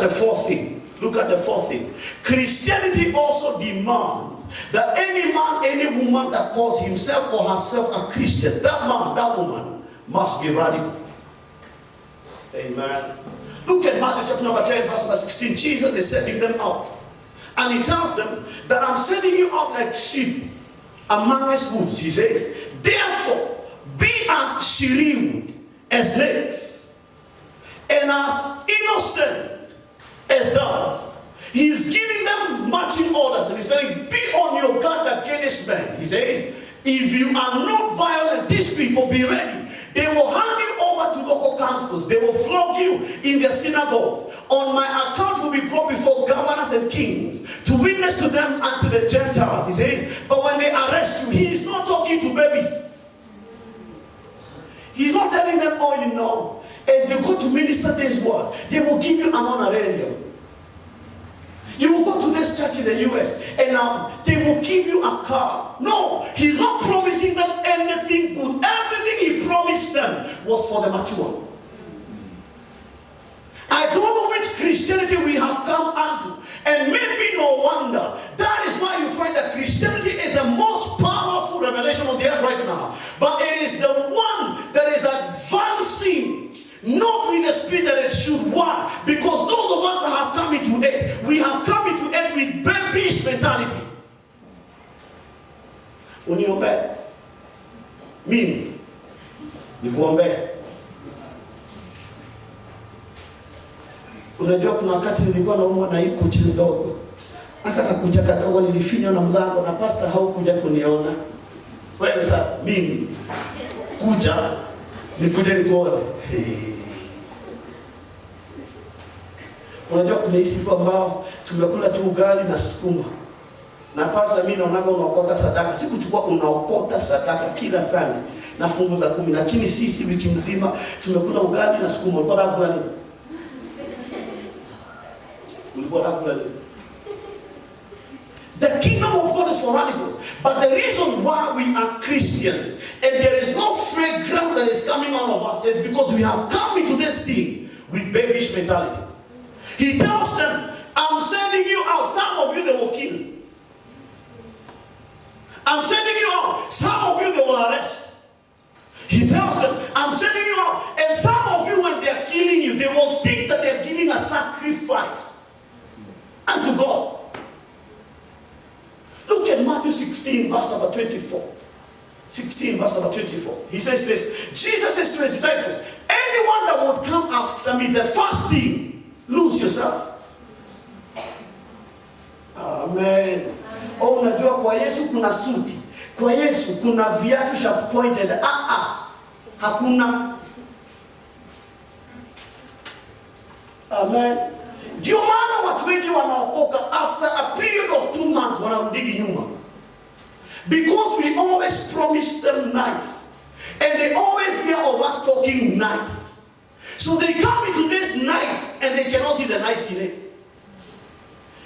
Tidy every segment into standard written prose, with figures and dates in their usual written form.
at the fourth thing. Look at the fourth thing. Christianity also demands that any man, any woman that calls himself or herself a Christian, that man, that woman must be radical. Amen. Look at Matthew chapter number 10, verse number 16. Jesus is sending them out. And he tells them that I'm sending you out like sheep amongst wolves. He says, therefore, be as shrewd as snakes and as innocent as doves. He's giving them marching orders and he's telling, be on your guard against men. He says, if you are not violent, these people, be ready. They will hand you over to local councils. They will flog you in their synagogues. On my account will be brought before governors and kings to witness to them and to the Gentiles. He says, but when they arrest you, he is not talking to babies. He's not telling them, oh, you know, as you go to minister this word, they will give you an honorarium. You will go to this church in the US and they will give you a car. No, he's not promising them anything good. Everything he promised them was for the mature. I don't know which Christianity we have come unto. And maybe no wonder. That is why you find that Christianity is the most powerful revelation on the earth right now. But it is the one that is advancing. Not with the speed that it should. Why? Because those of us that have come into it, we have come into it with babish mentality. Uniombe. Mimi. Nikuombe. Unajua kuna wakati nilikuwa naumwa na hii kucha ndogo. Aka kucha kadogo nilifinywa na mlango na pastor haukuja kuniona. Wewe sasa mimi kuja nikuje nikuone. Unajua kuna hii siku ambao tumekula tu ugali na sukuma. Na pastor mimi naonaga unaokota sadaka. Sikuchukua unaokota sadaka kila sana na fungu za 10. Lakini sisi wiki mzima tumekula ugali na sukuma. Ulikuwa unakula nini? Ulikuwa unakula nini? The kingdom of God is for radicals. But the reason why we are Christians and there is no fragrance that is coming out of us is because we have come into this thing with babish mentality. He tells them, I'm sending you out. Some of you they will kill. I'm sending you out. Some of you they will arrest. He tells them, I'm sending you out. And some of you when they are killing you, they will think that they are giving a sacrifice unto God. Look at Matthew 16, verse number 24. 16, verse number 24. He says this. Jesus says to his disciples, anyone that would come after me, the first thing, lose yourself. Amen. Oh, unajua kwa Yesu kuna suti. Kwa Yesu kuna viatu sharp pointed. Hakuna. Amen. Ndio maana watu wengi wanaokoka after a period of 2 months wanarudi nyuma. Because we always promise them nice. And they always hear of us talking nice. So they come into this nice and they cannot see the nice in it.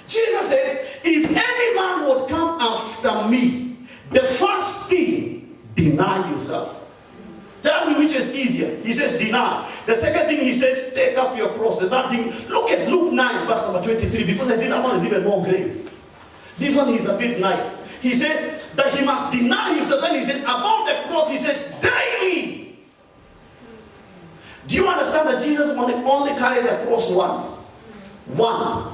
Jesus says, if any man would come after me, the first thing, deny yourself. Tell me which is easier. He says deny. The second thing he says, take up your cross. The third thing, look at Luke 9 verse number 23 because I think that one is even more grave. This one is a bit nice. He says that he must deny himself. Then he says about the cross, he says daily. Do you understand that Jesus only carried the cross once? Once.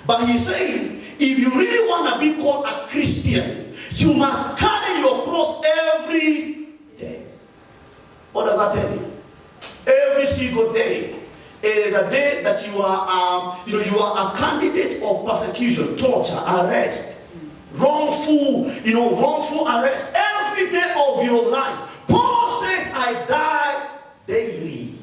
But he's saying, if you really want to be called a Christian, you must carry your cross every day. What does that tell you? Every single day. It is a day that you are a candidate of persecution, torture, arrest, wrongful arrest. Every day of your life. Paul says, I die daily.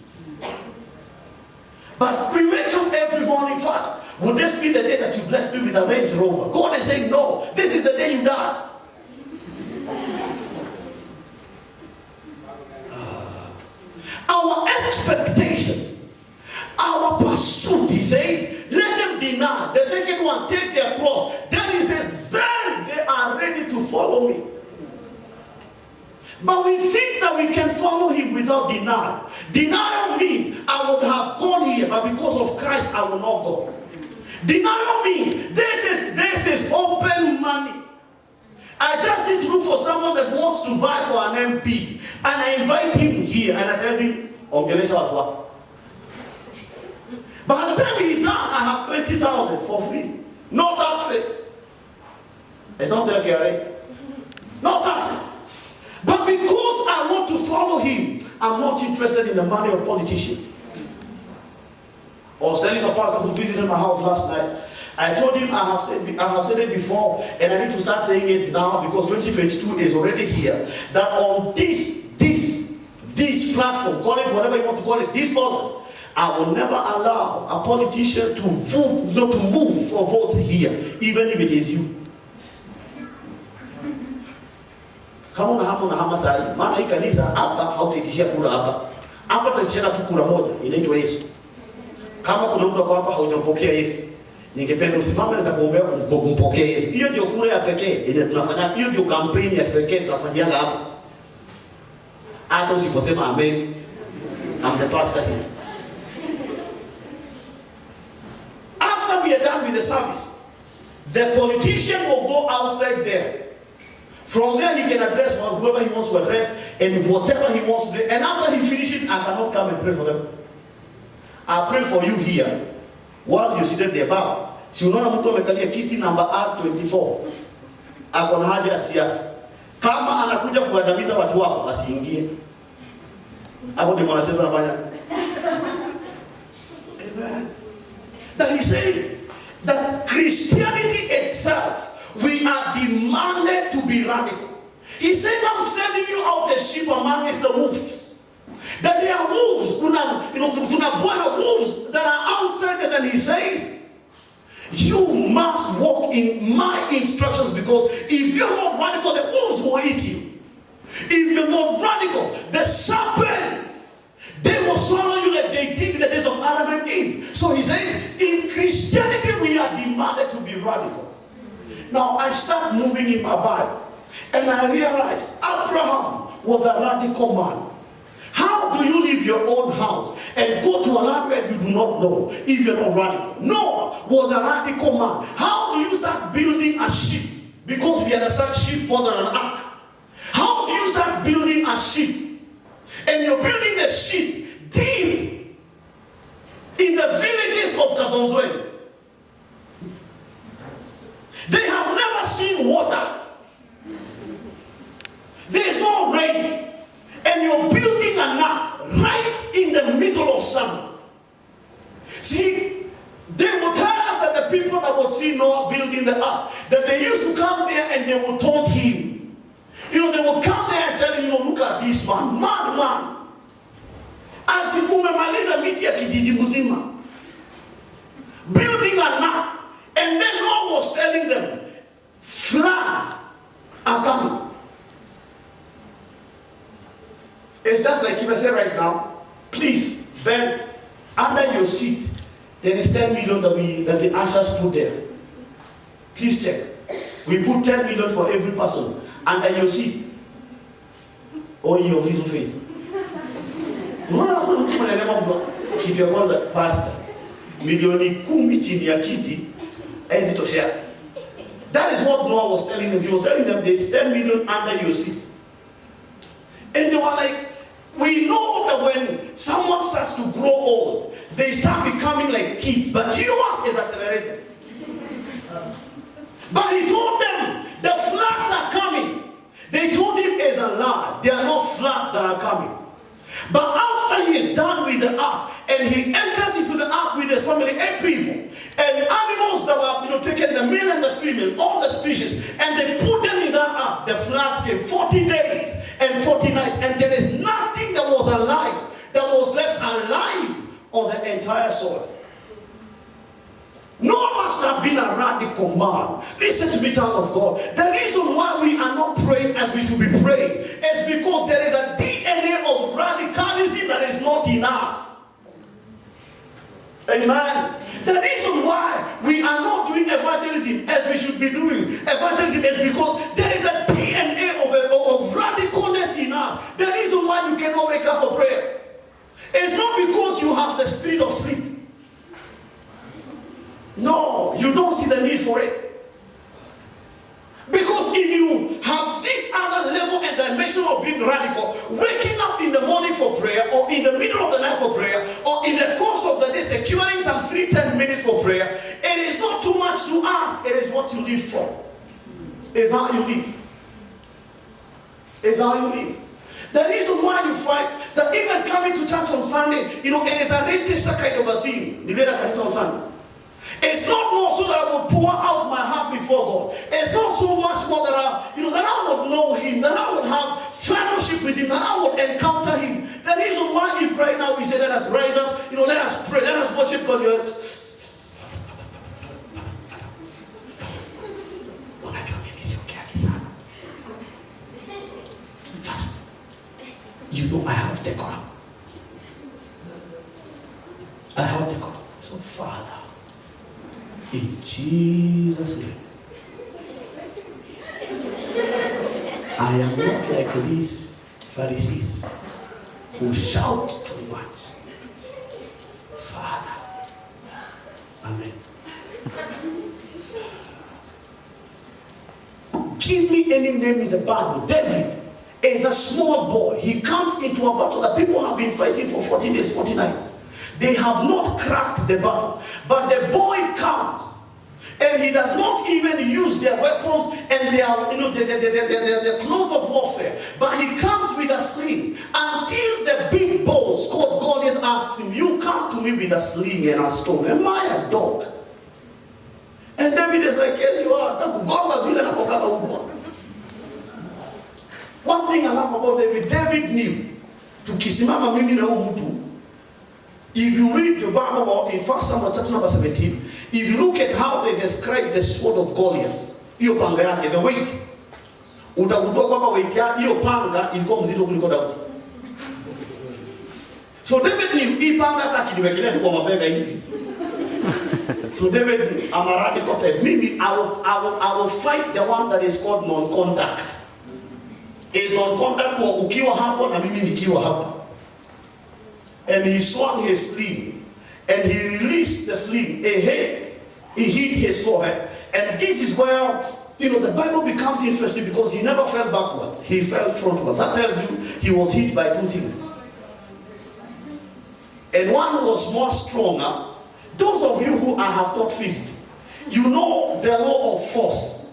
But we wake up every morning, Father. Would this be the day that you bless me with a Range Rover? God is saying, no, this is the day you die. Our expectation, our pursuit, he says, let them deny. The second one, take their cross. Then he says, then they are ready to follow me. But we think that we can follow him without denial. Denial means I would have gone here, but because of Christ, I will not go. Denial means this is open money. I just need to look for someone that wants to vie for an MP, and I invite him here, and I tell him, ongelesha watu wako. By the time he's done, I have 20,000 for free. No taxes. And not the KRA. No taxes. But because I want to follow him, I'm not interested in the money of politicians. I was telling a pastor who visited my house last night, I told him I have said it before, and I need to start saying it now because 2022 is already here. That on this platform, call it whatever you want to call it, this order, I will never allow a politician to vote, not to move for votes here, even if it is you. Kama unahama sahi, maana hii kanisa hapa hautaitishia kura hapa. Hapa tutaitisha tu kura moja, inaitwa Yesu. Kama kuna mtu kwa hapa haujampokea Yesu, ningependa usimame na nitakuombea umpokee Yesu. Hiyo ndio kura ya pekee ile tunafanya. Hiyo ndio kampeni ya pekee tunafanyianga hapa. Hata usiposema amen, I'm the pastor here. After we are done with the service, the politician will go outside there. From there he can address whoever he wants to address and whatever he wants to say. And after he finishes, I cannot come and pray for them. I pray for you here while you seated there. Baba, si unaona mtu amekalia kiti namba R24, ako na haja ya siasa. Kama anakuja kuandamiza watu wako, asiingie. Hapo ndio wanasema nafanya. Amen. That he said that Christianity itself, we are demanded to be radical. He said, I'm sending you out as sheep amongst the wolves. That there are wolves, kuna wolves that are outside, and then he says, you must walk in my instructions, because if you're not radical, the wolves will eat you. If you're not radical, the serpents, they will swallow you like they did in the days of Adam and Eve. So he says, in Christianity, we are demanded to be radical. Now, I start moving in my Bible, and I realized Abraham was a radical man. How do you leave your own house and go to a land where you do not know if you're not radical? Noah was a radical man. How do you start building a ship? Because we understand ship more than an ark. How do you start building a ship? And you're building the ship deep in the villages of Katonzwe. They have never seen water. There is no rain. And you're building an ark right in the middle of summer. See, they would tell us that the people that would see Noah building the ark, that they used to come there and they would taunt him. They would come there and tell him, look at this man, madman. As the umemaliza miti ya kijiji mzima, building an ark, and then Noah was telling them, floods are coming. It's just like if I say right now, please, Ben, under your seat, there is 10 million that the ushers put there. Please check. We put 10 million for every person under your seat. Or your little faith. Keep your word, pastor. Milioni 10 chini ya kiti, ezitoshea. That is what Noah was telling them. He was telling them there's 10 million under your seat. And they were like, we know that when someone starts to grow old, they start becoming like kids. But yours is accelerated. But he told them, the floods are coming. They told him as a lie, there are no floods that are coming. But after he is done with the ark, and he enters into the ark with his family, 8 people, and animals that were taken, the male and the female, all the species, and they put them in that ark, the floods came 40 days and 40 nights, and there is nothing that was alive, that was left alive on the entire soil. Noah must have been a radical man. Listen to me, child of God. The reason why we are not praying as we should be praying is because there is a DNA of radicalism that is not in us. Amen. The reason why we are not doing evangelism as we should be doing evangelism is because there is a DNA of radicalness in us. The reason why you cannot wake up for prayer is not because you have the spirit of sleep. You don't see the need for it. Because if you have this other level and dimension of being radical, waking up in the morning for prayer, or in the middle of the night for prayer, or in the course of the day securing some 3-10 minutes for prayer, it is not too much to ask. It is what you live for. It's how you live. It's how you live. The reason why you find that even coming to church on Sunday, it is a register kind of a thing. On Sunday. It's not more so that I will pour out my heart before God. It's not so much more that I would know Him, that I would have fellowship with Him, that I would encounter Him. The reason why, if right now we say, let us rise up, let us pray, let us worship God. I have decorum. I have decorum. So, Father, in Jesus' name, I am not like these Pharisees who shout too much. Father, amen. Give me any name in the Bible. David is a small boy. He comes into a battle that people have been fighting for 40 days, 40 nights. They have not cracked the battle. But the boy comes, and he does not even use their weapons and their clothes of warfare. But he comes with a sling until the big boss called Goliath asks him, you come to me with a sling and a stone. Am I a dog? And David is like, yes, you are. One thing I love about David knew to kisimama mimi na mtu. If you read the Bible in 1 Samuel chapter number 17, if you look at how they describe the sword of Goliath, hiyo panga yake, the weight, utagundua kwamba weight yake, hiyo panga ilikuwa mzito kuliko Daudi. So David knew hii panga hata akiniwekelea tu kwa mabega hivi. So David knew, I'm a radical type. Meaning I will fight the one that is called non-contact. Is non-contact wa ukiwa hapo na mimi nikiwa hapa. And he swung his sling, and he released the sling. He hit his forehead. And this is where, the Bible becomes interesting, because he never fell backwards. He fell frontwards. That tells you he was hit by two things. And one was more stronger. Those of you who have taught physics, you know the law of force.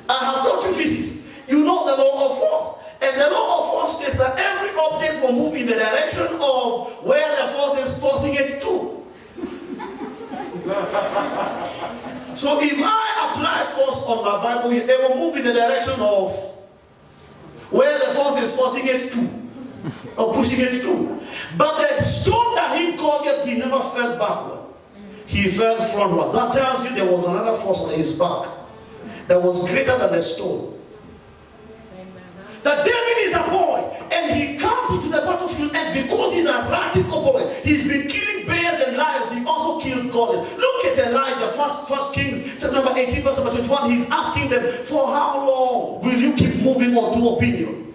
I have taught you physics. You know the law of force. And the law of force states that every object will move in the direction of where the force is forcing it to. So if I apply force on my Bible, it will move in the direction of where the force is forcing it to, or pushing it to. But the stone that he Goliath, he never fell backward. He fell frontwards. That tells you there was another force on his back that was greater than the stone. That David is a boy, and he comes into the battlefield, and because he's a radical boy, he's been killing bears and lions. He also kills Goliath. Look at Elijah, First Kings chapter number 18, verse number 21. He's asking them, for how long will you keep moving on to opinion?